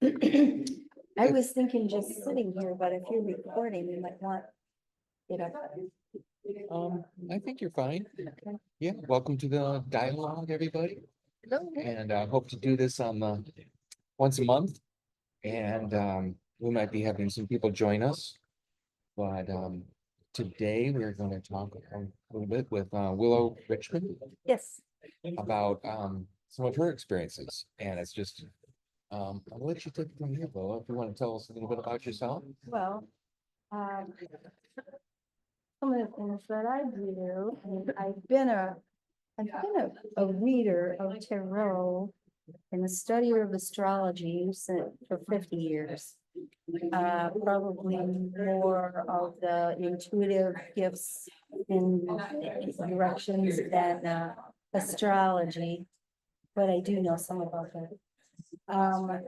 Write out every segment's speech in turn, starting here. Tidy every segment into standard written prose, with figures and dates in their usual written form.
I was thinking just sitting here, but if you're recording, you might want, you know. I think you're fine. Yeah, welcome to the dialogue, everybody. And I hope to do this on once a month. And we might be having some people join us. But today we're going to talk a little bit with Willow Richmond Yes. about some of her experiences. And it's just, I'll let you take it from here, Willow, if you want to tell us a little bit about yourself. Well, um, some of the things that I do, and I've been a reader of tarot and a studier of astrology for 50 years. Probably more of the intuitive gifts and directions than astrology, but I do know some about that.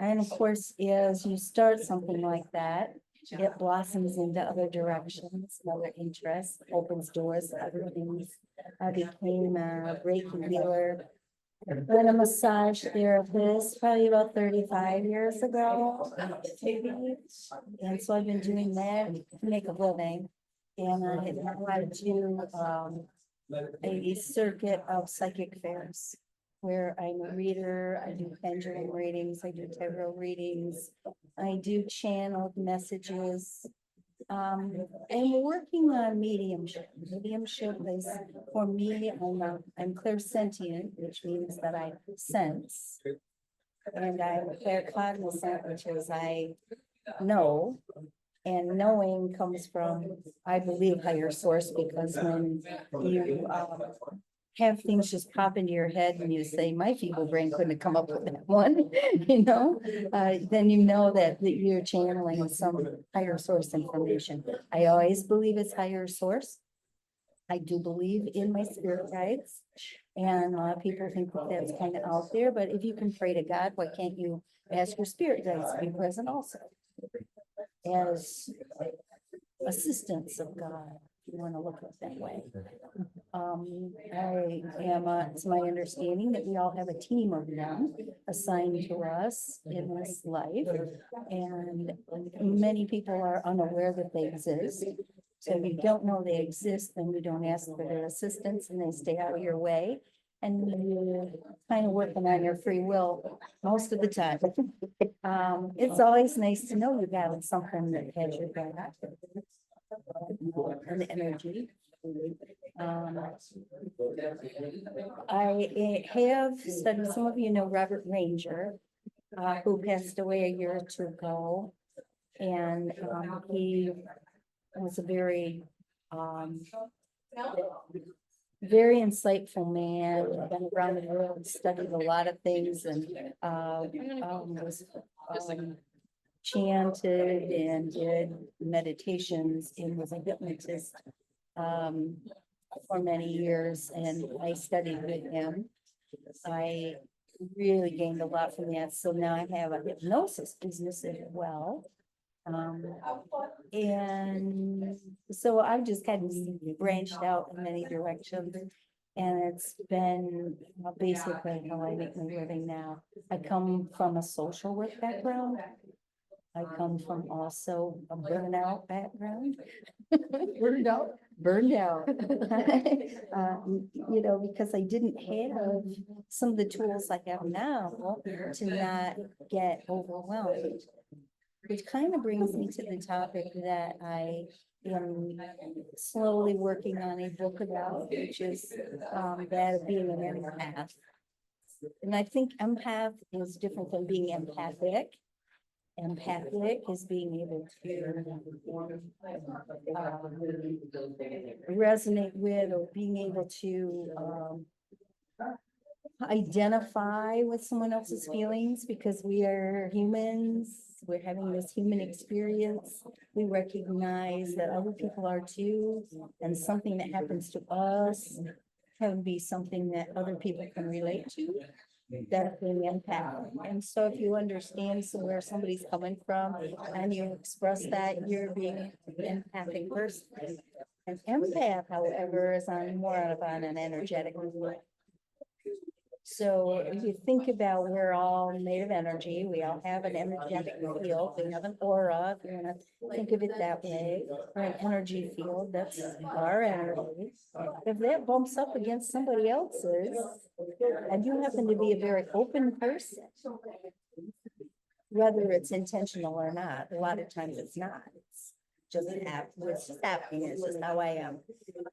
And of course, as you start something like that, it blossoms into other directions, other interests, opens doors to other things. I became a Reiki healer, then a massage therapist, probably about 35 years ago. And so I've been doing that to make a living. And I do a circuit of psychic fairs where I'm a reader, I do pendulum readings, I do tarot readings, I do channeled messages. And we're working on mediumship. Mediumship is, for me, I'm clairsentient, which means that I sense. And I'm claircognizant, which is I know. And knowing comes from, I believe, higher source, because when you have things just pop into your head and you say, my feeble brain couldn't have come up with that one, then you know that you're channeling some higher source information. I always believe it's higher source. I do believe in my spirit guides. And a lot of people think that that's kind of out there, but if you can pray to God, why can't you ask your spirit guides to be present also? As assistants of God, if you want to look at it that way. It's my understanding that we all have a team of them assigned to us in this life, and many people are unaware that they exist. So if you don't know they exist, then you don't ask for their assistance and they stay out of your way. And you're kind of working on your free will most of the time. It's always nice to know you got something that has your back. And the energy. I have studied, some of you know Robert Ranger, who passed away a year or two ago. And he was a very insightful man, been around the world, studied a lot of things, and was chanted and did meditations and was a hypnotist for many years, and I studied with him. I really gained a lot from that, so now I have a hypnosis business as well. And so I've just kind of branched out in many directions, and it's been basically how I make my living now. I come from a social work background. I come from also a burnout background. Burned out. Because I didn't have some of the tools I have now to not get overwhelmed. Which kind of brings me to the topic that I am slowly working on a book about, which is that of being an empath. And I think empath is different than being empathic. Empathic is being able to resonate with, or being able to identify with someone else's feelings, because we are humans. We're having this human experience. We recognize that other people are too, and something that happens to us can be something that other people can relate to. That's being empathic. And so if you understand where somebody's coming from and you express that, you're being an empathic person. An empath, however, is on more of an energetic level. So if you think about, we're all made of energy, we all have an energetic field, we have an aura, if you wanna think of it that way, or an energy field, that's our energy. If that bumps up against somebody else's, and you happen to be a very open person, whether it's intentional or not, a lot of times it's not. It's just happening, it's just how I am,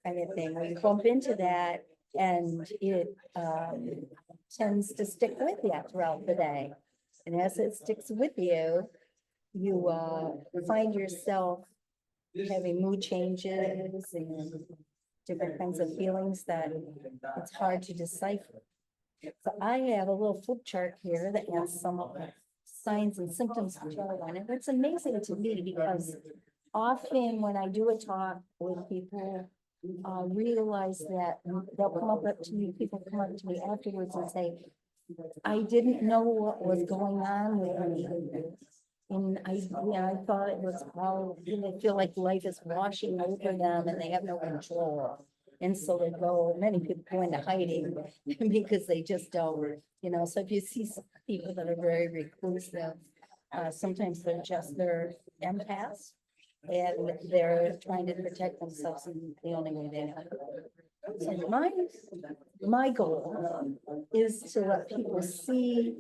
kind of thing. When you bump into that, and it tends to stick with you throughout the day. And as it sticks with you, you find yourself having mood changes and different kinds of feelings that it's hard to decipher. So I have a little flip chart here that has some of the signs and symptoms of on it. It's amazing to me because often when I do a talk with people, realize that they'll come up to me, people come up to me afterwards and say, I didn't know what was going on with me. And I thought it was all, they feel like life is washing over them and they have no control. And so many people go into hiding because they just don't, so if you see some people that are very reclusive, sometimes they're empaths. And they're trying to protect themselves in the only way they know. So my goal is to let people see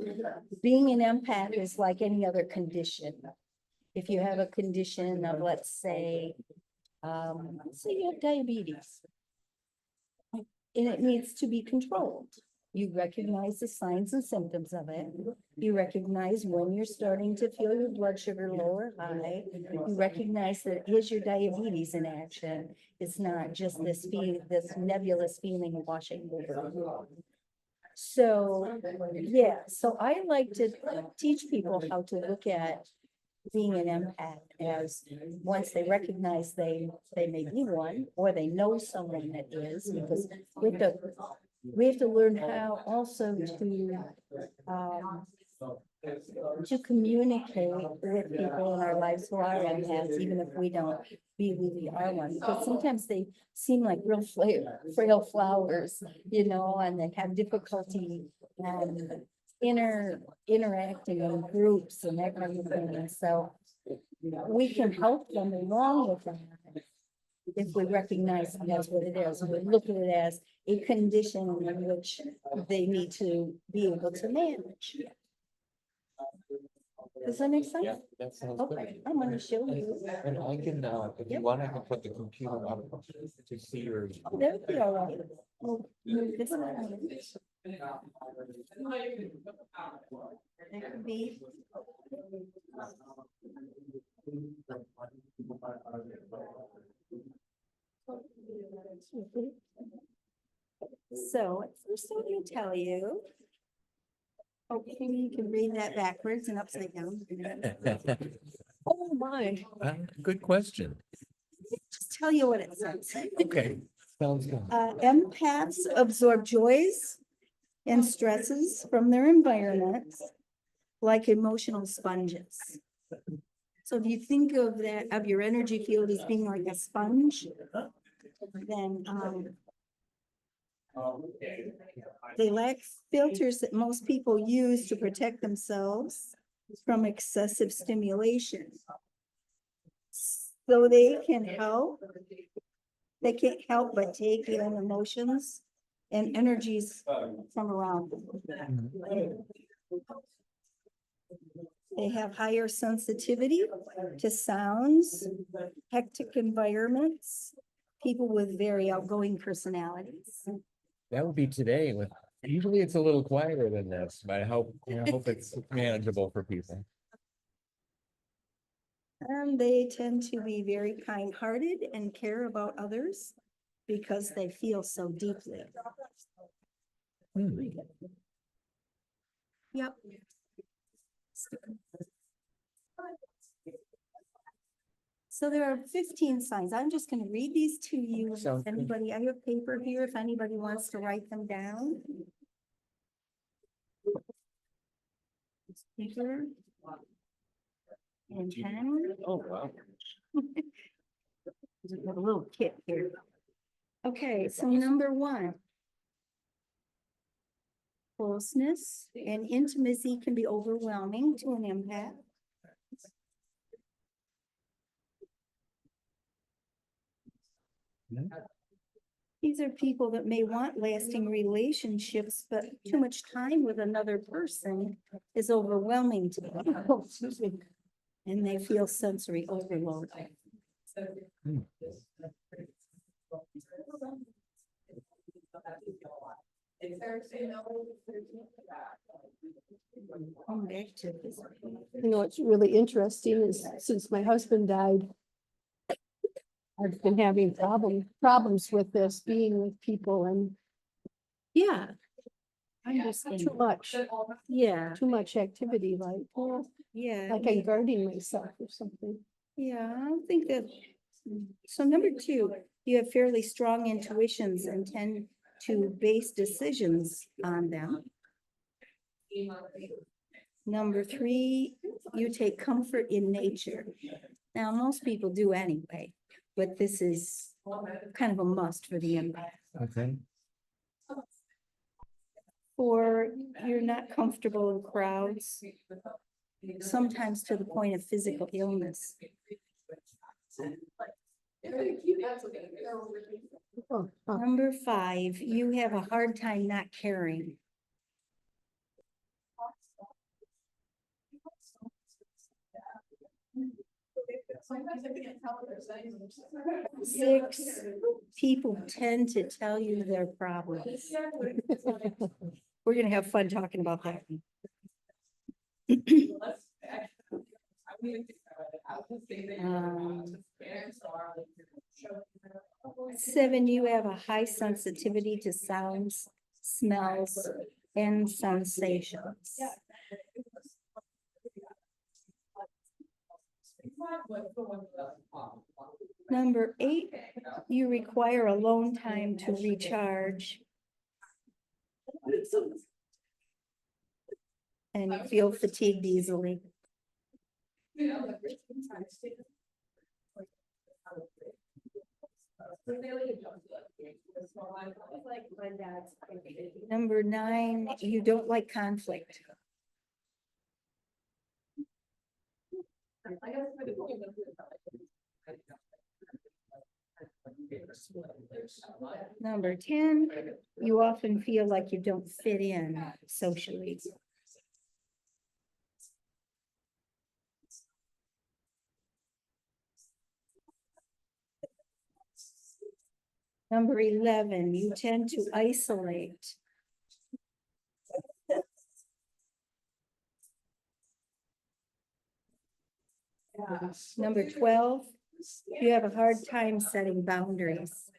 being an empath is like any other condition. If you have a condition of, let's say you have diabetes, and it needs to be controlled. You recognize the signs and symptoms of it. You recognize when you're starting to feel your blood sugar low or high. You recognize that is your diabetes in action. It's not just this nebulous feeling of washing over you. So, yeah, so I like to teach people how to look at being an empath as once they recognize they may be one, or they know someone that is, because we have to learn how also to communicate with people in our lives who are empaths, even if we don't believe we are one, because sometimes they seem like real frail flowers, and they have difficulty interacting in groups and that kind of thing. And so we can help them along with that if we recognize that's what it is. We look at it as a condition in which they need to be able to manage. Does that make sense? Yeah, that sounds good. Okay, I'm gonna show you. And I can, if you want, I can put the computer up to see your. Oh, that would be all right. We'll move this around. That could be. So first I'm going to tell you. Okay, you can read that backwards and upside down. Oh, my. Good question. Just tell you what it says. Okay, sounds good. Empaths absorb joys and stresses from their environments like emotional sponges. So if you think of your energy field as being like a sponge, then they lack filters that most people use to protect themselves from excessive stimulation. So they can't help but take in emotions and energies from around them. They have higher sensitivity to sounds, hectic environments, people with very outgoing personalities. That would be today. Usually it's a little quieter than this, but I hope it's manageable for people. And they tend to be very kind-hearted and care about others because they feel so deeply. Yep. So there are 15 signs. I'm just going to read these to you. Sounds good. Anybody, I have paper here if anybody wants to write them down. Paper and pen. Oh, wow. Just have a little kit here. Okay, so number one. Closeness and intimacy can be overwhelming to an empath. These are people that may want lasting relationships, but too much time with another person is overwhelming to them. And they feel sensory overload. Come back to this. You know, what's really interesting is since my husband died, I've been having problems with this, being with people and Yeah. I understand. too much activity, like, Yeah. like I'm guarding myself or something. Yeah, I don't think that. So number two, you have fairly strong intuitions and tend to base decisions on them. Number three, you take comfort in nature. Now, most people do anyway, but this is kind of a must for the empath. Okay. Four, you're not comfortable in crowds, sometimes to the point of physical illness. Number five, you have a hard time not caring. Six, people tend to tell you their problems. We're gonna have fun talking about that. Seven, you have a high sensitivity to sounds, smells, and sensations. Number eight, you require alone time to recharge. And you feel fatigued easily. Number nine, you don't like conflict. Number 10, you often feel like you don't fit in socially. Number 11, you tend to isolate. Number 12, you have a hard time setting boundaries.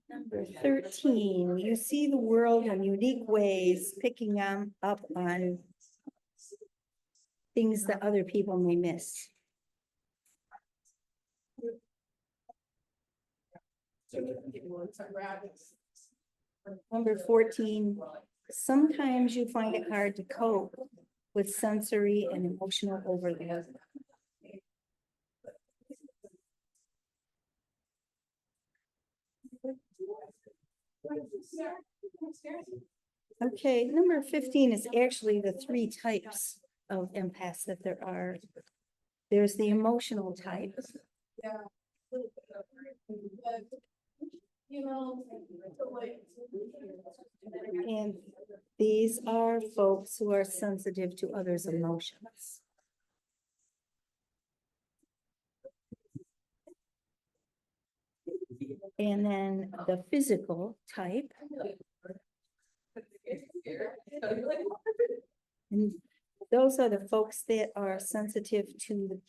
Number 13, you see the world in unique ways, picking up on things that other people may miss. Number 14, sometimes you find it hard to cope with sensory and emotional overload. Okay, number 15 is actually the three types of empaths that there are. There's the emotional type. And these are folks who are sensitive to others' emotions. And then the physical type. And those are the folks that are sensitive to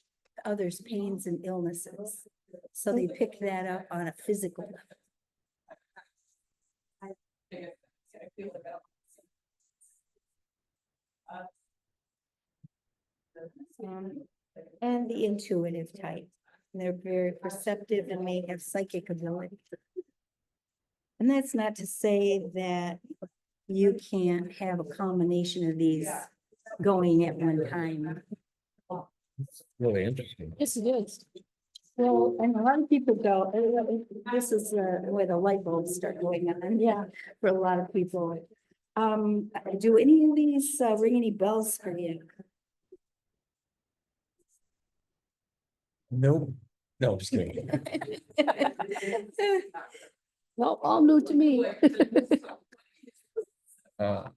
others' pains and illnesses. So they pick that up on a physical level. And the intuitive type. They're very perceptive and may have psychic ability. And that's not to say that you can't have a combination of these going at one time. Really interesting. Yes, it is. Well, and a lot of people go, this is where the light bulbs start going on. Yeah. For a lot of people. Do any of these ring any bells for you? Nope. No, just kidding. No, all new to me. Uh,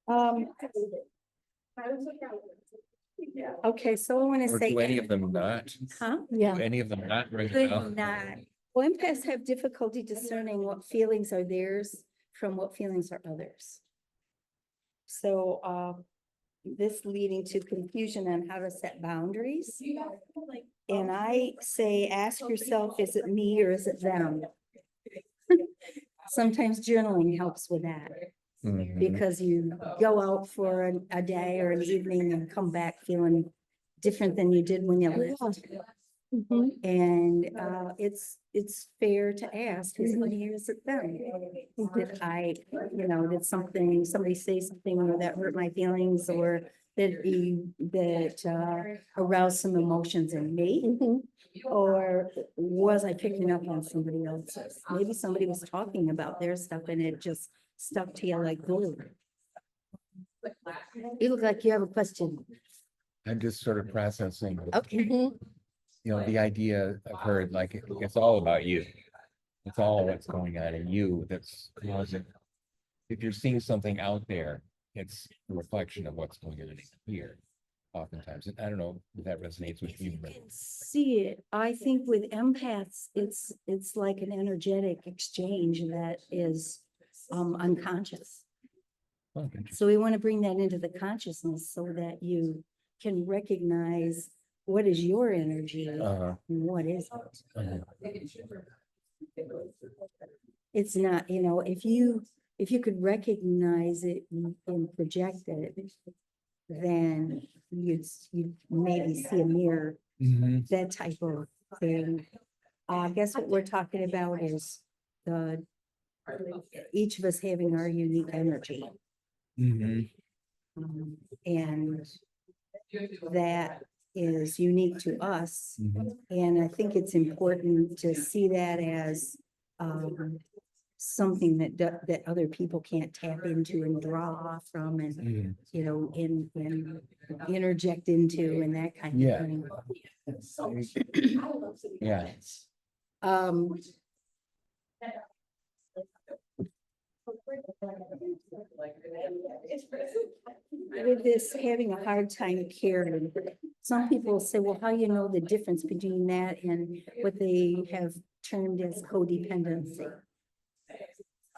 Um. Okay, so I want to or say. do any of them not? Huh? Yeah. Do any of them not ring a Could bell? not. Well, empaths have difficulty discerning what feelings are theirs from what feelings are others. So, this leading to confusion on how to set boundaries. And I say, ask yourself, is it me or is it them? Sometimes journaling helps with that, Mhm. because you go out for a day or an evening and come back feeling different than you did when you left. Mhm. And it's fair to ask, is it me or is it them? Did I, did somebody say something that hurt my feelings, or that aroused some emotions in me? Mhm. Or was I picking up on somebody else's? Maybe somebody was talking about their stuff and it just stuck to you like glue. You look like you have a question. I'm just sort of processing, Okay. Mhm. the idea I've heard, like, it's all about you. It's all what's going on in you that's causing. If you're seeing something out there, it's a reflection of what's going on in here. Oftentimes, and I don't know if that resonates with you, but See it. I think with empaths, it's like an energetic exchange that is unconscious. oh, interesting. So we want to bring that into the consciousness so that you can recognize what is your energy and what isn't. It's not, if you could recognize it and project it, then you'd maybe see a mirror, Mhm. that type of thing. I guess what we're talking about is each of us having our unique energy. Mhm. And that is unique to us. Mhm. And I think it's important to see that as something that other people can't tap into and draw off from, and Mhm. and interject into, and that kind of Yeah. thing. Yeah. Um. With this having a hard time caring, some people say, well, how you know the difference between that and what they have termed as codependency?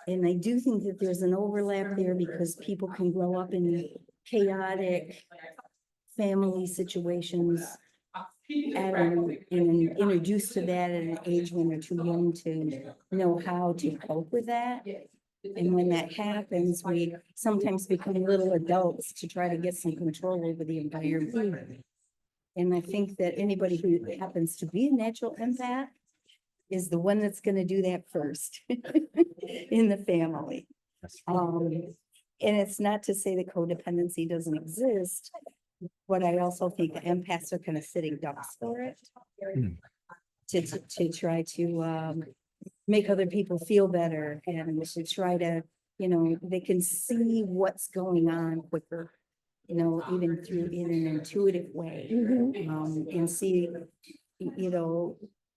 And I do think that there's an overlap there, because people can grow up in chaotic family situations and introduced to that at an age when they're too young to know how to cope with that. And when that happens, we sometimes become little adults to try to get some control over the environment. And I think that anybody who happens to be a natural empath is the one that's gonna do that first in the family. And it's not to say that codependency doesn't exist, but I also think the empaths are kind of sitting ducks for it. To try to make other people feel better, and to try to, they can see what's going on quicker, even through in an intuitive way. And see,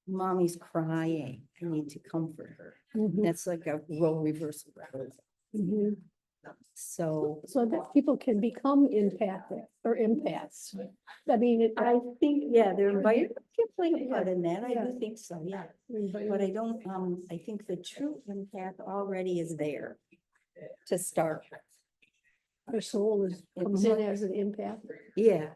mommy's crying, I need to comfort her. Mhm. That's like a role reversal. Mhm. So So that people can become empathic or empaths. I mean, I think, yeah, their environment can play a part in that. I do think so, yeah. But I don't, I think the true empath already is there to start. our soul comes in as an empath. Yeah.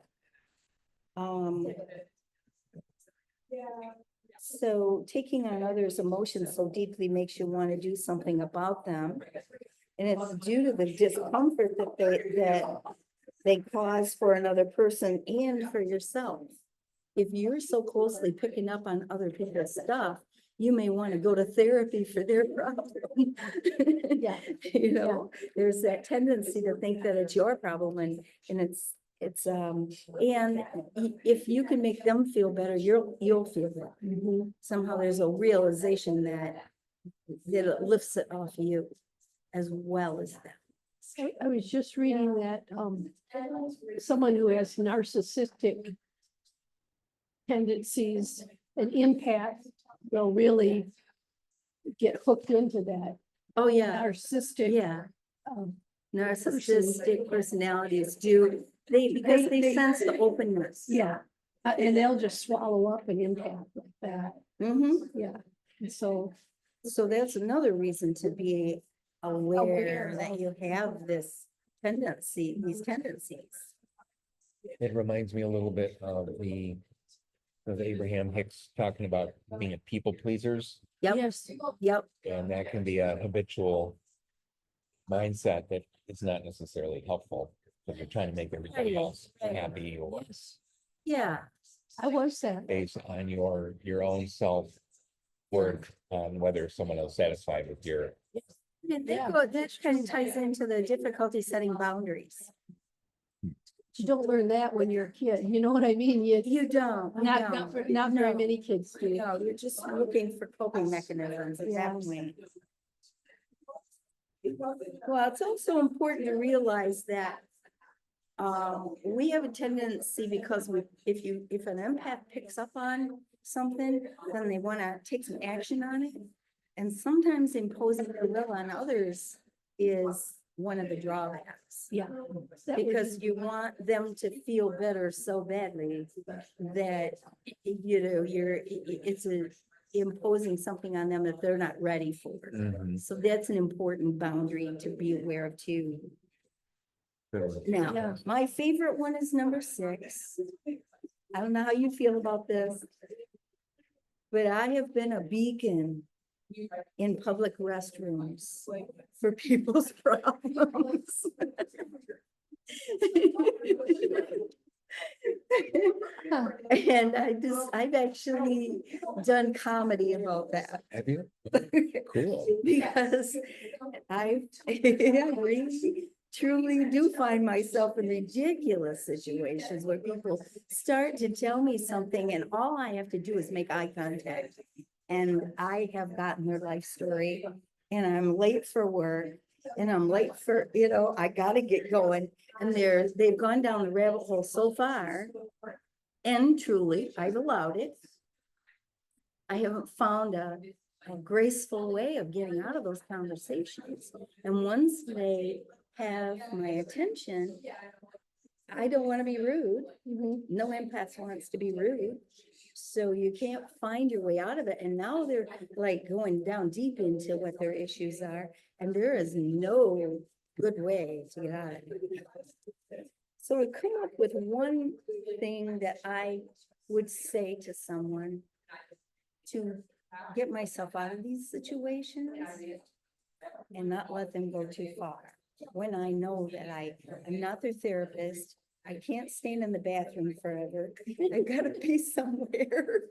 So taking on others' emotions so deeply makes you want to do something about them. And it's due to the discomfort that they cause for another person and for yourself. If you're so closely picking up on other people's stuff, you may want to go to therapy for their problem. Yeah. There's that tendency to think that it's your problem, and it's It's, and if you can make them feel better, you'll feel better. Mhm. Somehow there's a realization that it lifts it off of you as well as them. I was just reading that, someone who has narcissistic tendencies, an empath, will really get hooked into that Oh, yeah, narcissistic. yeah. um, Narcissistic personalities do, because they They- sense the openness. Yeah, and they'll just swallow up an empath like that, yeah, and so. So that's another reason to be aware that you have this tendency, these tendencies. It reminds me a little bit of Abraham Hicks talking about being a people pleasers, Yep, Yes, yep, and that can be a habitual mindset that is not necessarily helpful, because you're trying to make everybody else happy or yes, yeah. I was that. based on your own self-worth on whether someone else satisfied with your. And Yeah. that kind of ties into the difficulty setting boundaries. You don't learn that when you're a kid, you know what I mean? You don't. you Not don't. very No. many kids do. No, you're just looking for coping mechanisms at that point. Well, it's also important to realize that we have a tendency, because if an empath picks up on something, then they want to take some action on it. And sometimes imposing their will on others is one of the drawbacks. Yeah. that would Because be- you want them to feel better so badly that, it's imposing something on them that they're not ready for. So that's an important boundary to be aware of too. Now, Yeah. my favorite one is number 6. I don't know how you feel about this, but I have been a beacon in public restrooms for people's problems. And I've actually done comedy about that. Have you? Cool. Because I really truly do find myself in ridiculous situations where people start to tell me something and all I have to do is make eye contact. And I have gotten their life story and I'm late for work and I'm late for, I gotta get going. And they've gone down the rabbit hole so far. And truly, I've allowed it. I haven't found a graceful way of getting out of those conversations. And once they have my attention, I don't want to be rude. No empath wants to be rude. So you can't find your way out of it. And now they're like going down deep into what their issues are. And there is no good way to get out of it. So I come up with one thing that I would say to someone to get myself out of these situations and not let them go too far. When I know that I'm not their therapist, I can't stand in the bathroom forever. I've got to be somewhere.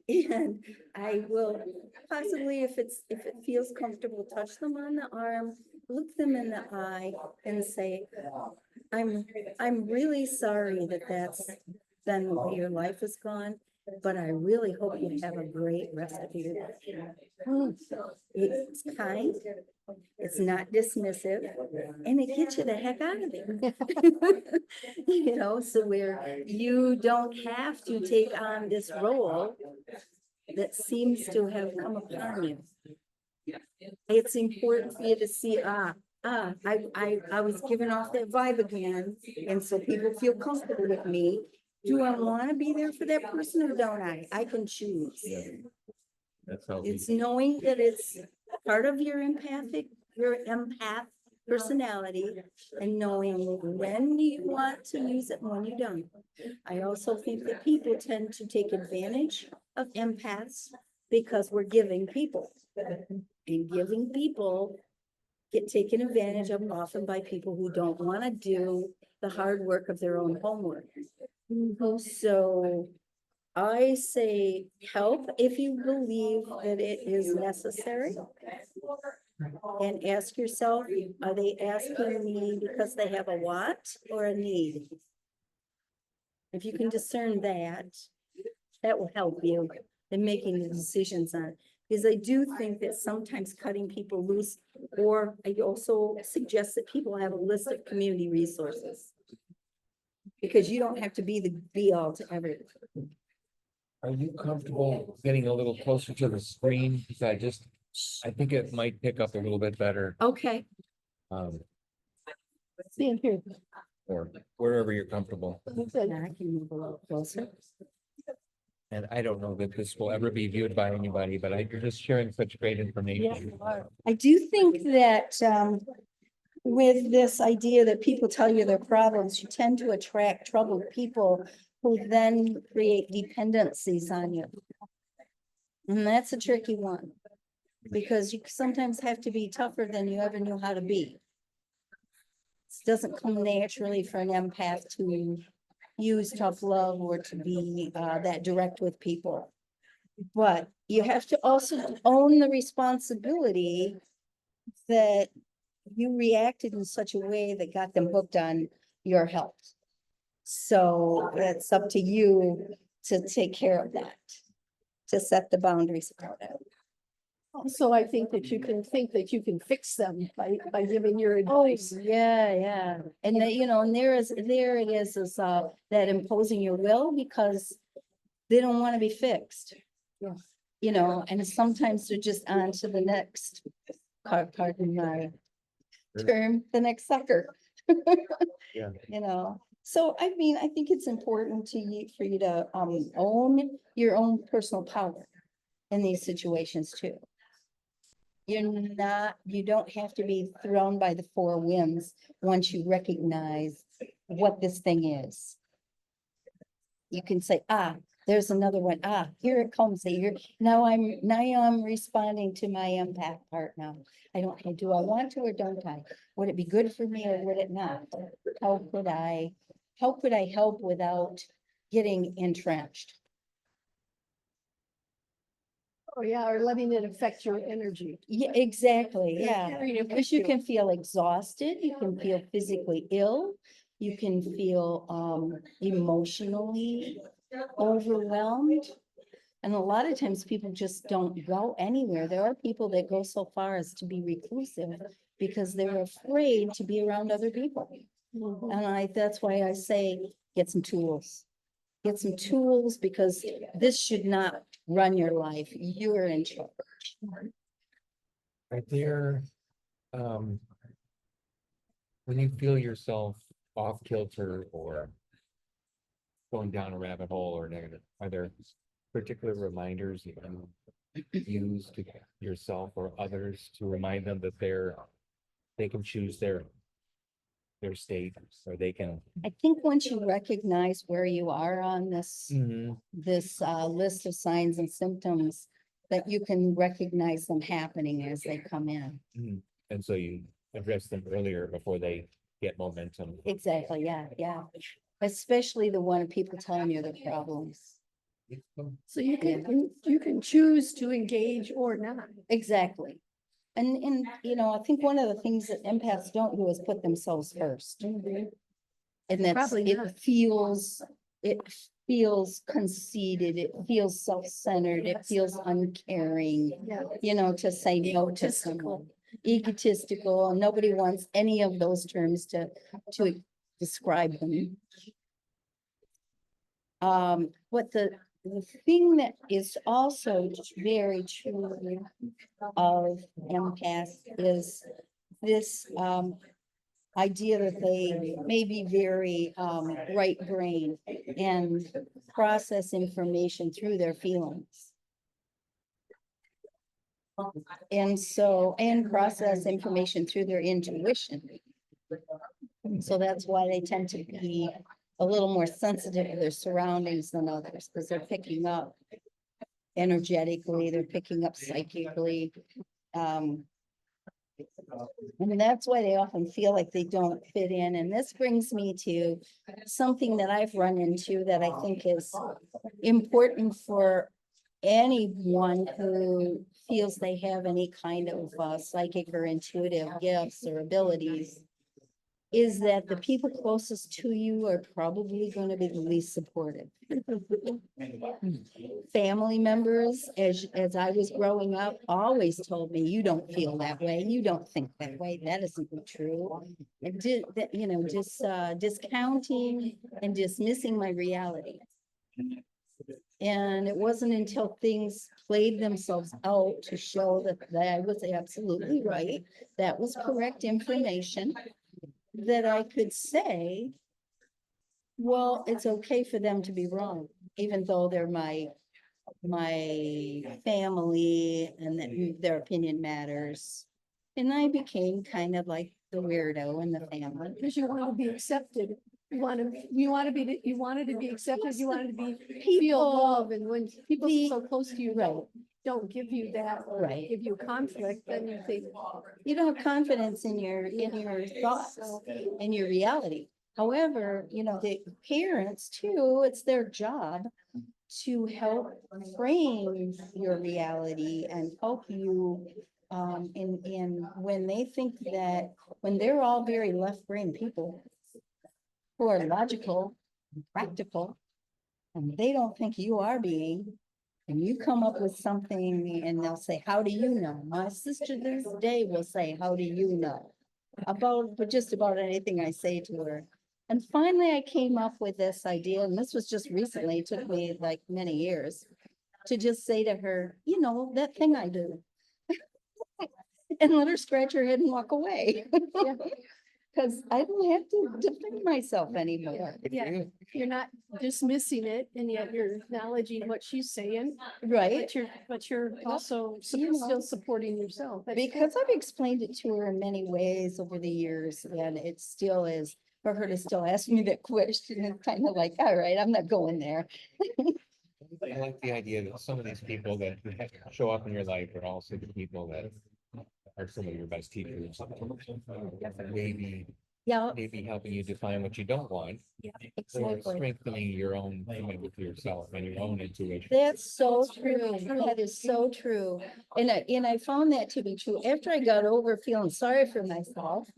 And I will possibly, if it feels comfortable, touch them on the arm, look them in the eye and say, I'm really sorry that that's been the way your life has gone, but I really hope you have a great rest of your life. It's kind, it's not dismissive, and it gets you the heck out of there. So where you don't have to take on this role that seems to have come upon you. It's important for you to see, I was giving off that vibe again, and so people feel comfortable with me. Do I want to be there for that person or don't I? I can choose. That's how. It's knowing that it's part of your empath personality and knowing when you want to use it and when you don't. I also think that people tend to take advantage of empaths because we're giving people. And giving people get taken advantage of often by people who don't want to do the hard work of their own homework. So I say help if you believe that it is necessary. And ask yourself, are they asking me because they have a want or a need? If you can discern that, that will help you in making the decisions on. Because I do think that sometimes cutting people loose, or I also suggest that people have a list of community resources. Because you don't have to be the be all to everything. Are you comfortable getting a little closer to the screen? Because I think it might pick up a little bit better, Okay, Stand here. or wherever you're comfortable. Okay. now I can move a little closer. And I don't know that this will ever be viewed by anybody, but you're just sharing such great Yeah, information. you are. I do think that with this idea that people tell you their problems, you tend to attract troubled people who then create dependencies on you. And that's a tricky one, because you sometimes have to be tougher than you ever knew how to be. It doesn't come naturally for an empath to use tough love or to be that direct with people. But you have to also own the responsibility that you reacted in such a way that got them hooked on your help. So it's up to you to take care of that, to set the boundaries about it. Also, I think that you can fix them by giving your advice. Yeah, yeah. And that, and there it is that imposing your will because they don't want to be fixed. Yeah. And sometimes they're just on to the next, pardon my term, the next sucker. Yeah. So I mean, I think it's important for you to own your own personal power in these situations too. You don't have to be thrown by the four winds once you recognize what this thing is. You can say, there's another one. Here it comes. Now I'm responding to my empath part now. Do I want to or don't I? Would it be good for me or would it not? How could I help without getting entrenched? Oh, yeah, or letting it affect your energy. Yeah, exactly. Yeah. Carrying it Because with you you. can feel exhausted, you can feel physically ill, you can feel emotionally overwhelmed. And a lot of times people just don't go anywhere. There are people that go so far as to be reclusive because they're afraid to be around other people. Mhm. And that's why I say, get some tools. Get some tools because this should not run your life. You're in charge. Right there, when you feel yourself off kilter or going down a rabbit hole or negative, are there particular reminders you can use to yourself or others to remind them that they can choose their state, or they can? I think once you recognize where you are on this Mhm. list of signs and symptoms, that you can recognize them happening as they come in. Mhm. And so you address them earlier before they get momentum. Exactly, yeah, yeah. Especially the one of people telling you their problems. So you can choose to engage or not. Exactly. And I think one of the things that empaths don't do is put themselves first. And that's, Probably not. it feels conceited, it feels self-centered, it feels uncaring, Yeah. to say no to someone. Egotistical, nobody wants any of those terms to describe them. But the thing that is also very true of empaths is this idea that they may be very right brain and process information through their feelings. And process information through their intuition. So that's why they tend to be a little more sensitive to their surroundings than others, because they're picking up energetically, they're picking up psychically. And that's why they often feel like they don't fit in. And this brings me to something that I've run into that I think is important for anyone who feels they have any kind of psychic or intuitive gifts or abilities. is that the people closest to you are probably going to be the least supportive. Family members, as I was growing up, always told me, you don't feel that way, you don't think that way, that isn't true. And just discounting and dismissing my reality. And it wasn't until things played themselves out to show that I was absolutely right, that was correct information, that I could say, well, it's okay for them to be wrong, even though they're my family and that their opinion matters. And I became kind of like the weirdo in the family. Because you want to be accepted. You wanted to be accepted, you wanted to be, feel People, love, and when people the- so close to you don't give you that, or Right. give you conflict, then you think, you don't have confidence in your thoughts, in your reality. However, the parents too, it's their job to help frame your reality and help you in when they think that, when they're all very left brain people who are logical, practical, and they don't think you are being, and you come up with something and they'll say, how do you know? My sister this day will say, how do you know? But just about anything I say to her. And finally I came up with this idea, and this was just recently, it took me like many years, to just say to her, that thing I do. And let her scratch her head and walk away. Yeah. Because I don't have to defend myself anymore. yeah, you're not dismissing it, and yet you're acknowledging what she's saying, Right? but you're also You know. still supporting yourself. That's Because I've explained it to her in many ways over the years, and it still is, for her to still ask me that question, it's kind of like, all right, I'm not going there. I like the idea that some of these people that show up in your life are also the people that are some of your best teachers. Yeah, Maybe helping you define what you don't want, or exactly. strengthening your own commitment to yourself and your own intuition. That's so true. That is so true. And I found that to be true. After I got over feeling sorry for myself,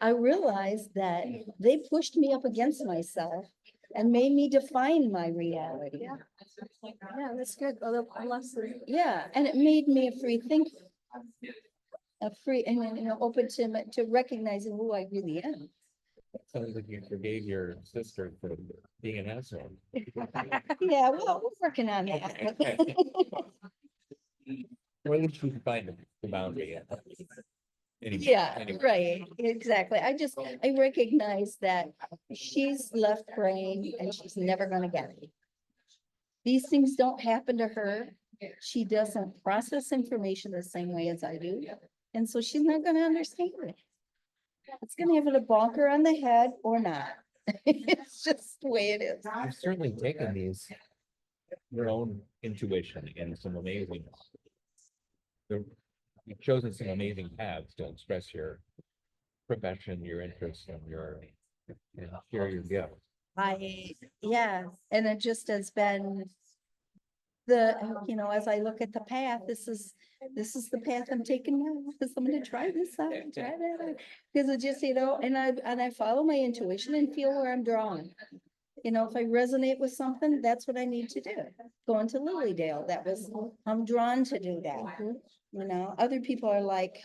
I realized that they pushed me up against myself and made me define my reality. Yeah, that's good. A lesson. Yeah, and it made me a free thinker. Open to recognizing who I really am. Sounds like you forgave your sister for being an asshole. Yeah, well, we're working on that. Or at least you can find the boundary. Anyway, Yeah, right, exactly. I recognize that she's left brain and she's never gonna get it. These things don't happen to her. She doesn't process information the same way as I do. And so she's not gonna understand it. It's gonna have a bonker on the head or not. It's just the way it is. You've certainly taken your own intuition in some amazing. You've chosen some amazing paths to express your profession, your interests, and share your gifts. Yeah, and it just has been as I look at the path, this is the path I'm taking now, because I'm gonna try this out, try that out. Because it just, and I follow my intuition and feel where I'm drawn. If I resonate with something, that's what I need to do. Going to Lilydale, I'm drawn to do that. Other people are like,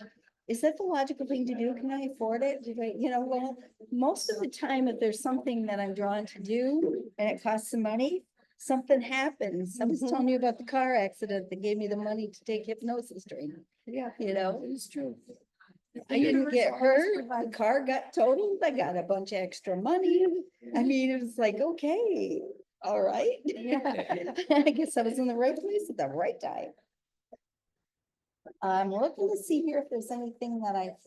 is that the logical thing to do? Can I afford it? Well, most of the time, if there's something that I'm drawn to do and it costs some money, something happens. I was telling you about the car accident that gave me the money to take hypnosis training. Yeah, it's true. I didn't get hurt. The car got totaled. I got a bunch of extra money. I mean, it was like, okay, all right. Yeah. I guess I was in the right place at the right time. I'm looking to see here if there's anything that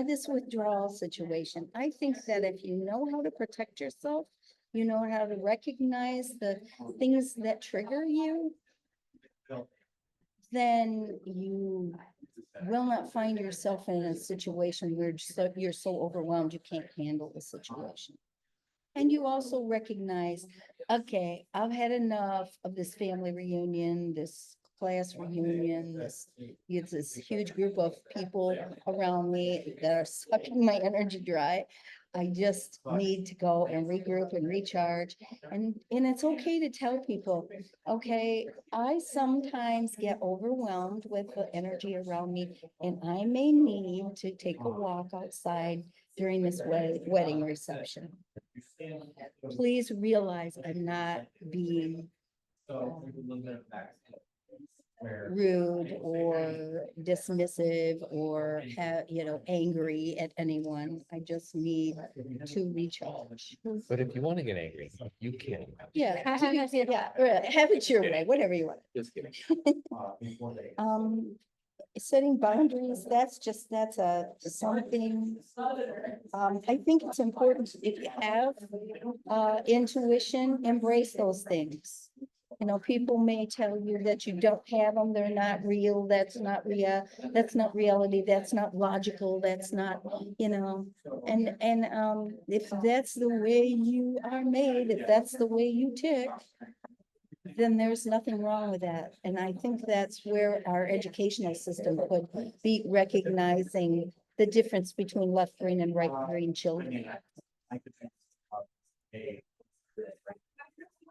this withdrawal situation. I think that if you know how to protect yourself, you know how to recognize the things that trigger you, then you will not find yourself in a situation where you're so overwhelmed you can't handle the situation. And you also recognize, okay, I've had enough of this family reunion, this class reunion, it's this huge group of people around me that are sucking my energy dry. I just need to go and regroup and recharge. And it's okay to tell people, okay, I sometimes get overwhelmed with the energy around me and I may need to take a walk outside during this wedding reception. Please realize I'm not being rude or dismissive or angry at anyone. I just need to recharge. But if you want to get angry, you can. Yeah, right. Have it your way, whatever you want. Just kidding. Setting boundaries, that's a something. I think it's important if you have intuition, embrace those things. You know, people may tell you that you don't have them, they're not real, that's not reality, that's not logical, that's not, and if that's the way you are made, if that's the way you tick, then there's nothing wrong with that. And I think that's where our educational system could be recognizing the difference between left brain and right brain children.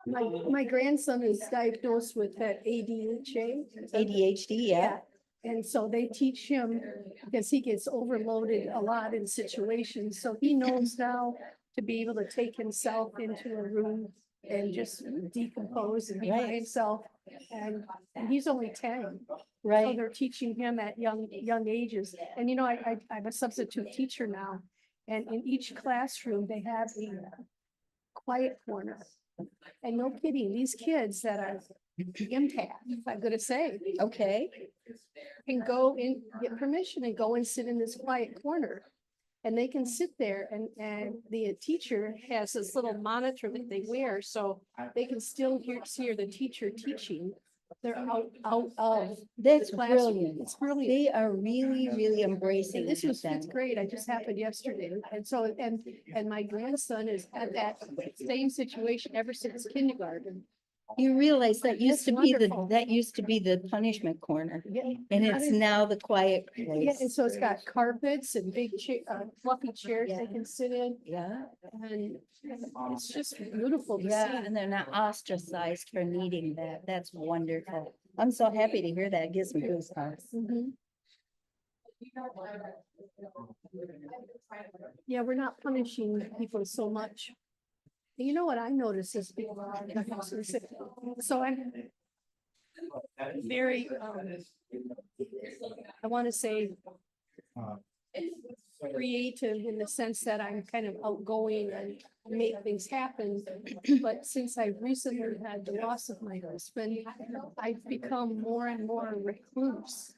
My grandson is diagnosed with that ADHD. ADHD, yeah. And so they teach him because he gets overloaded a lot in situations. So he knows now to be able to take himself into a room and just decompose and be by Right. himself. And he's only 10. So Right, they're teaching him at young ages. And I'm a substitute teacher now. And in each classroom, they have a quiet corner. And no kidding, these kids that are empath, I'm gonna say, okay, can go and get permission and go and sit in this quiet corner. And they can sit there and the teacher has this little monitor that they wear, so they can still hear the teacher teaching. They're out of. that's classroom. brilliant. It's brilliant. They are really embracing And this was that. fifth grade. I just happened yesterday. And so, and my grandson is at that same situation ever since kindergarten. You realize that used It's to be wonderful. the punishment corner, Yeah. and it's now the quiet Yeah, place. and so it's got carpets and big fluffy chairs they can sit in, Yeah, and it's just beautiful to yeah, see. and they're not ostracized for needing that. That's wonderful. I'm so happy to hear that. It gives me goosebumps. Mhm. Yeah, we're not punishing people so much. You know what I notice is so I'm very, I want to say creative in the sense that I'm kind of outgoing and make things happen. But since I recently had the loss of my husband, I've become more and more recluse.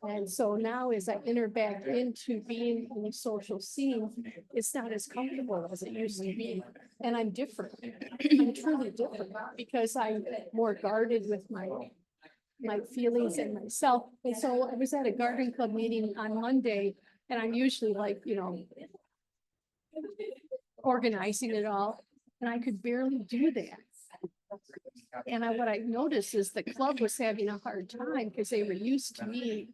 And so now as I enter back into being in the social scene, it's not as comfortable as it used to be. And I'm different. I'm truly different because I'm more guarded with my feelings and myself. And so I was at a garden club meeting on Monday, and I'm usually like, organizing it all, and I could barely do that. And what I noticed is the club was having a hard time because they were used to me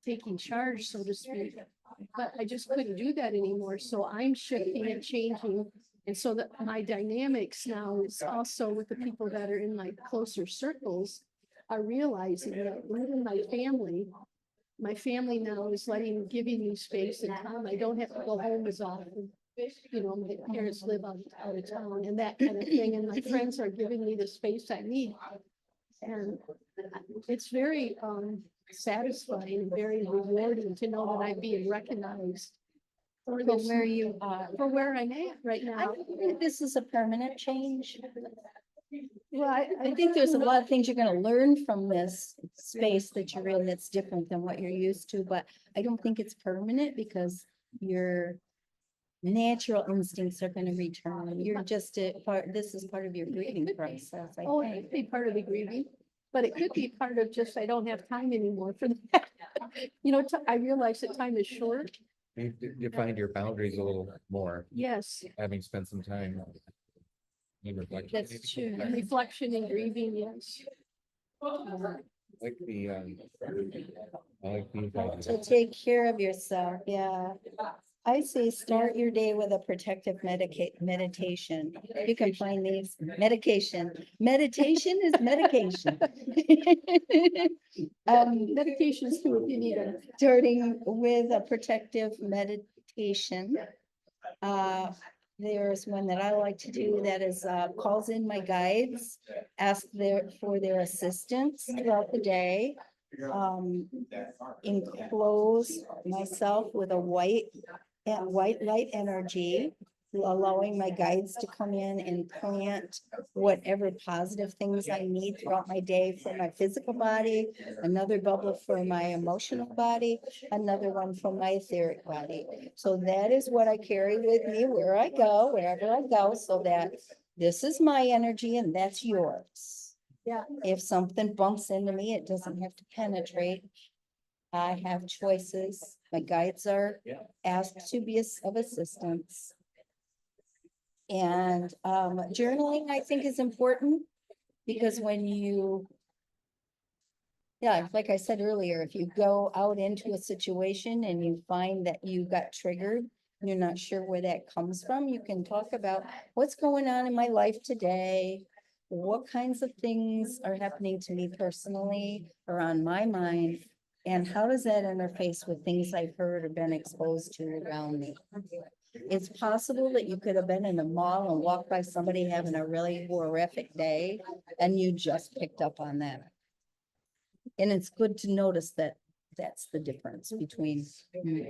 taking charge, so to speak. But I just couldn't do that anymore. So I'm shifting and changing. And so that my dynamics now is also with the people that are in my closer circles are realizing that even my family now is giving me space and time. I don't have to go home as often. My parents live out of town and that kind of thing. And my friends are giving me the space I need. And it's very satisfying and very rewarding to know that I'm being recognized for where you are. for where I'm at right I now. think this is a permanent change. Well, I think there's a lot of things you're gonna learn from this space that you're in that's different than what you're used to, but I don't think it's permanent because your natural instincts are gonna return. You're just this is part of your grieving process, I Oh, it think. could be part of the grieving, but it could be part of just, I don't have time anymore for that. I realize that time is short. You find your boundaries a little more, Yes, having spent some time in reflection. That's true. reflection and grieving, yes. Like the, I like these. To take care of yourself, yeah. I say start your day with a protective meditation. You can find these medication. Meditation is medication. Medications too, if you need them. Starting with a protective meditation. There's one that I like to do that is calls in my guides, ask for their assistance throughout the day. Enclose myself with a white light energy, allowing my guides to come in and plant whatever positive things I need throughout my day for my physical body, another bubble for my emotional body, another one for my etheric body. So that is what I carry with me where I go, wherever I go, so that this is my energy and that's yours. Yeah. If something bumps into me, it doesn't have to penetrate. I have choices. My guides are asked to be of assistance. And journaling, I think, is important because when you, yeah, like I said earlier, if you go out into a situation and you find that you got triggered, you're not sure where that comes from, you can talk about what's going on in my life today. What kinds of things are happening to me personally or on my mind? And how does that interface with things I've heard or been exposed to around me? It's possible that you could have been in a mall and walked by somebody having a really horrific day and you just picked up on that. And it's good to notice that that's the difference between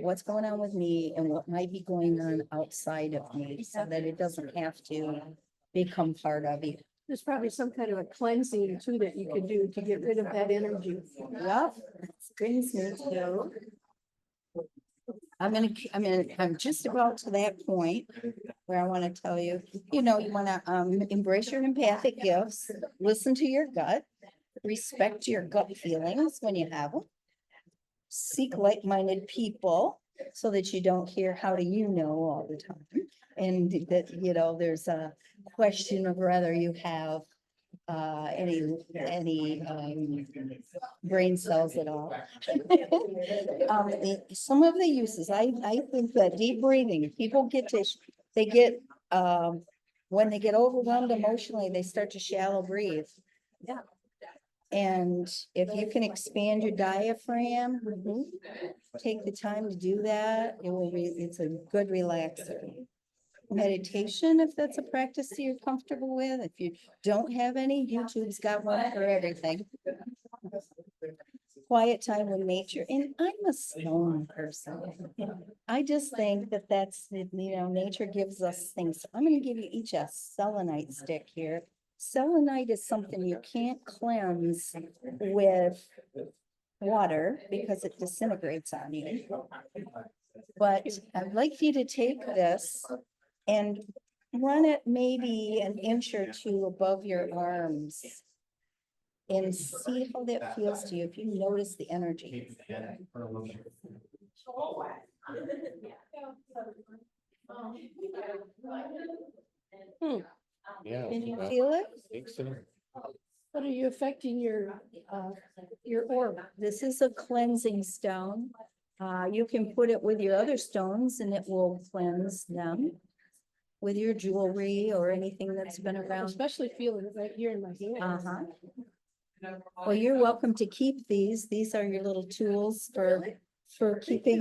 what's going on with me and what might be going on outside of me, so that it doesn't have to become part of you. There's probably some kind of a cleansing too that you could do to get rid of that energy. Yep, that brings me to. I'm just about to that point where I want to tell you, you want to embrace your empathic gifts, listen to your gut, respect your gut feelings when you have them. Seek like-minded people so that you don't hear, how do you know all the time? And that, there's a question of whether you have any brain cells at all. Some of the uses, I think that deep breathing, people when they get overwhelmed emotionally, they start to shallow breathe. Yeah. And if you can expand your diaphragm, take the time to do that, it's a good relaxer. Meditation, if that's a practice that you're comfortable with. If you don't have any, YouTube's got one for everything. Quiet time with nature. And I'm a stone person. I just think that nature gives us things. I'm going to give you each a selenite stick here. Selenite is something you can't cleanse with water because it disintegrates on you. But I'd like for you to take this and run it maybe an inch or two above your arms and see how that feels to you, if you notice the energy. Yeah. Can you feel it? I think so. What are you affecting your orb? This is a cleansing stone. You can put it with your other stones and it will cleanse them. With your jewelry or anything that's been around. Especially feeling it right here in my hand. Well, you're welcome to keep these. These are your little tools for keeping.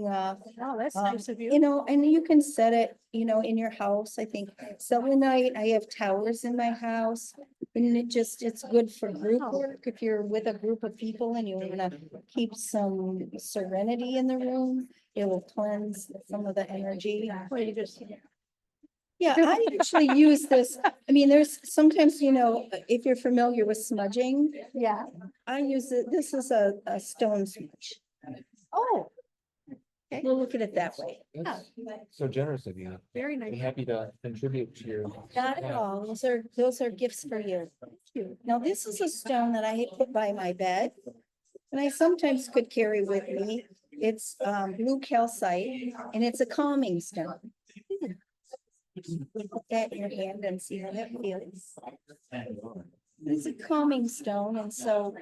Wow, that's nice of you. And you can set it, in your house. I think selenite, I have towers in my house. And it's good for group work. If you're with a group of people and you want to keep some serenity in the room, it will cleanse some of the energy. Well, you just. Yeah, I actually use this. There's sometimes, if you're familiar with smudging. Yeah. I use it. This is a stone smudge. Oh. Okay. We'll look at it that way. That's so generous of you. Very Be nice. happy to contribute to your. Not at all. Those are gifts for you. Now, this is a stone that I put by my bed and I sometimes could carry with me. It's blue calcite and it's a calming stone. Put that in your hand and see how that feels. It's a calming stone, and so,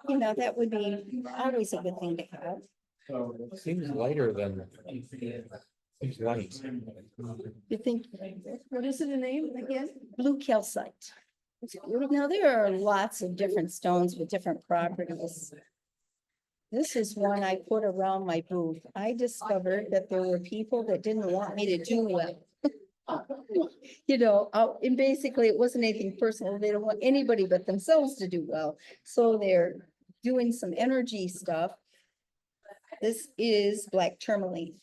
you know, that would be always a good thing to have. Seems lighter than. Seems light. You think What is it, a name again? blue calcite? Now, there are lots of different stones with different properties. This is one I put around my booth. I discovered that there were people that didn't want me to do well. You know, and basically it wasn't anything personal. They don't want anybody but themselves to do well. So they're doing some energy stuff. This is black tourmaline.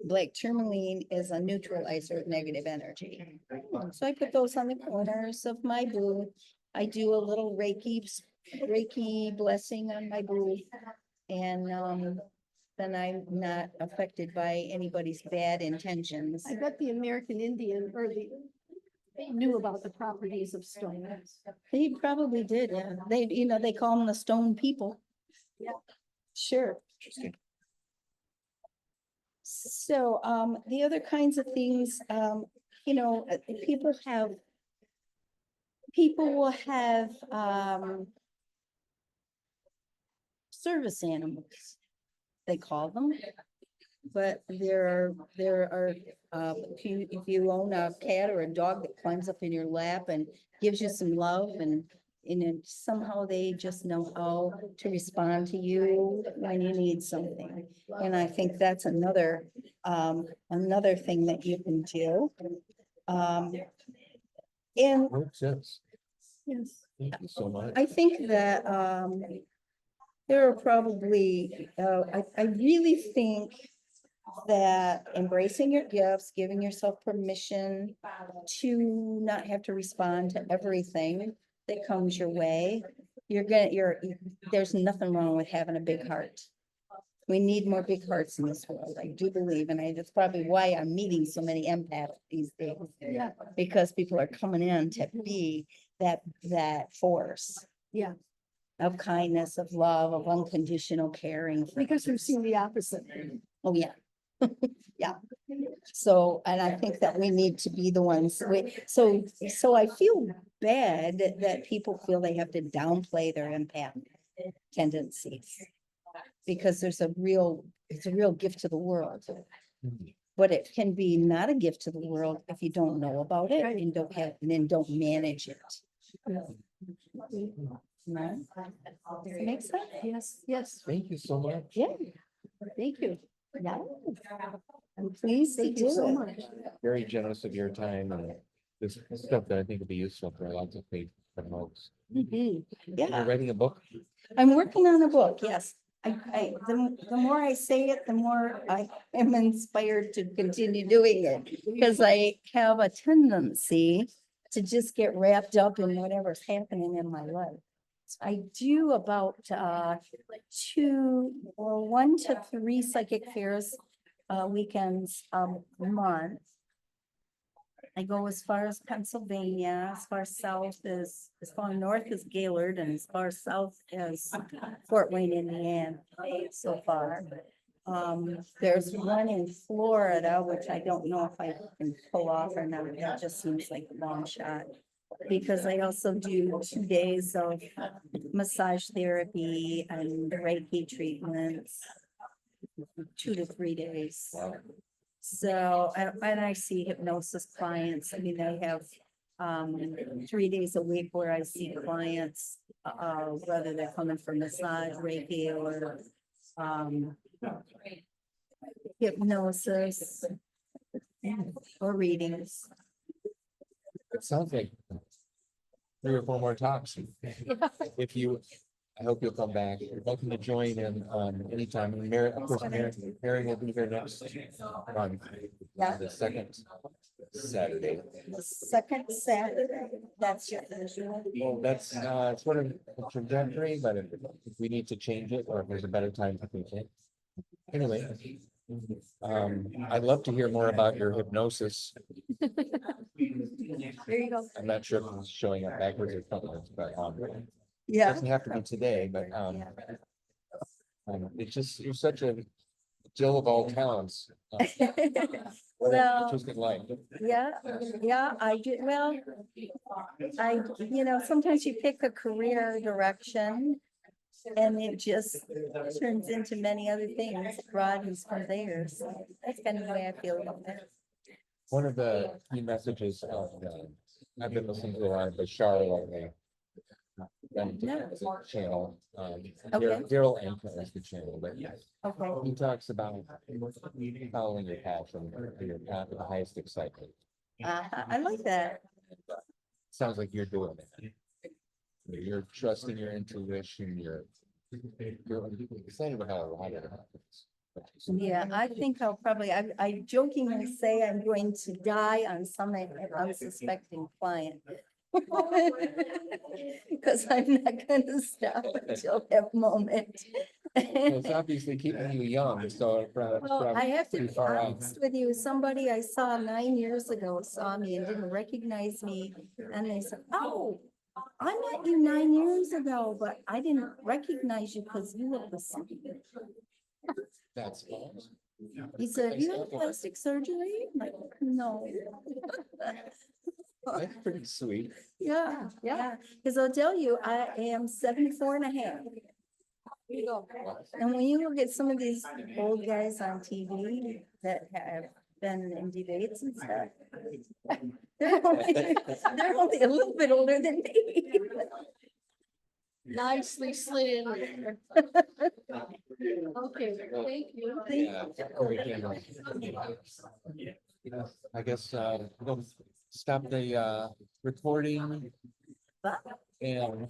Black tourmaline is a neutralizer of negative energy. So I put those on the corners of my booth. I do a little Reiki blessing on my booth. And then I'm not affected by anybody's bad intentions. I bet the American Indian or they knew about the properties of stones. They probably did, yeah. They, you know, they call them the stone people. Yeah. Sure. Interesting. So, the other kinds of things, you know, people will have, service animals, they call them. But there are, if you own a cat or a dog that climbs up in your lap and gives you some love and then somehow they just know how to respond to you when you need something. And I think that's another thing that you can do. And Makes sense. Yes. Thank you so much. I think that, there are probably, I really think that embracing your gifts, giving yourself permission to not have to respond to everything that comes your way. There's nothing wrong with having a big heart. We need more big hearts in this world, I do believe, and that's probably why I'm meeting so many empaths these days. Yeah. Because people are coming in to be that force. Yeah. Of kindness, of love, of unconditional caring. Because we've seen the opposite. Oh, yeah. Yeah. So, and I think that we need to be the ones, so I feel bad that people feel they have to downplay their empath tendencies. Because it's a real gift to the world. But it can be not a gift to the world if you don't know about it and don't manage it. No? Does it make sense? Yes, yes. Thank you so much. Yeah, Thank you. yeah. I'm pleased to Thank you do so it. much. Very generous of your time and this stuff that I think will be useful for lots of people. Mhm. You're Yeah, writing a book? I'm working on a book, yes. The more I say it, the more I am inspired to continue doing it. Because I have a tendency to just get wrapped up in whatever's happening in my life. I do about 1 to 3 psychic fairs weekends a month. I go as far as Pennsylvania, as far north as Gaylord, and as far south as Fort Wayne, Indiana, so far. There's one in Florida, which I don't know if I can pull off or not. That just seems like a long shot. Because I also do 2 days of massage therapy and Reiki treatments. 2 to 3 days. So, and I see hypnosis clients. I mean, I have 3 days a week where I see clients, whether they're coming for massage, Reiki, or hypnosis or readings. It sounds like 3 or 4 more talks. If you, I hope you'll come back. You're welcome to join in anytime. And Mary, of course, Mary will be here next month. Yeah. The second Saturday. The second Saturday, that's your usual. Well, that's sort of a trajectory, but if we need to change it or if there's a better time to change it. Anyway, I'd love to hear more about your hypnosis. There you go. I'm not sure if it's showing up backwards or frontwards, but it Yeah. doesn't have to be today, but it's just, you're such a Jill of all talents. What an Well, interesting life. yeah, yeah, I did, well, sometimes you pick a career direction and it just turns into many other things, it broadens from there, so that's kind of the way I feel about that. One of the key messages of, I've been listening to a lot of the Shar lately. The channel, Okay. Daryl Anka is the channel, but Okay, he talks about following your passion, or your path to the highest excitement. I like that. Sounds like you're doing it. You're trusting your intuition, you're excited about how a lot of it happens. Yeah, I think I'll probably, I jokingly say I'm going to die on some unsuspecting client. Because I'm not gonna stop until that moment. Well, it's obviously keeping you young, so it's Well, I have to pretty be far out. honest with you, somebody I saw 9 years ago saw me and didn't recognize me. And they said, oh, I met you 9 years ago, but I didn't recognize you because you look the same. That's He said, you had plastic surgery? I'm like, no. that's pretty sweet. Yeah, yeah, because I'll tell you, I am 74 and a half. And when you look at some of these old guys on TV that have been in debates and stuff, they're only a little bit older than me. Nicely slid in there. Okay, thank you. Yeah, very generous. I guess, we'll stop the, recording But and